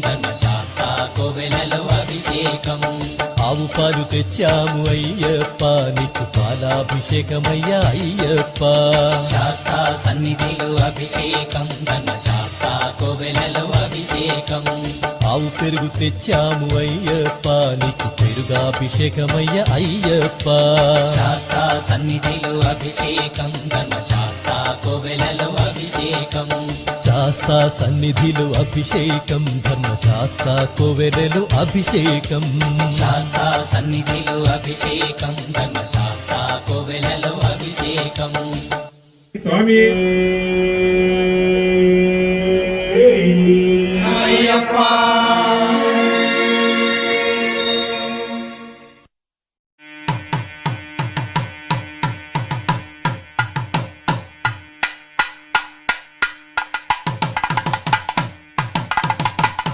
ధర్మశాస్త్ర కోవెలలో అభిషేకం. ఆవు పాలు తెచ్చాము అయ్యప్ప నీకు పాలాభిషేకమయ్యా అయ్యప్ప. శాస్త్ర సన్నిధిలో అభిషేకం ధర్మశాస్త్ర కోవెలలో అభిషేకం. ఆవు పెరుగు తెచ్చాము అయ్యప్ప నీకు పెరుగాభిషేకమయ్యా అయ్యప్ప. శాస్త్ర సన్నిధిలో అభిషేకం ధర్మశాస్త్ర కోవెలలో అభిషేకం. శాస్త్ర సన్నిధిలో అభిషేకం ధర్మశాస్త్ర కోవెలలో అభిషేకం. శాస్త్ర సన్నిధిలో అభిషేకం ధర్మశాస్త్ర కోవెలలో అభిషేకం. స్వామి అయ్యప్ప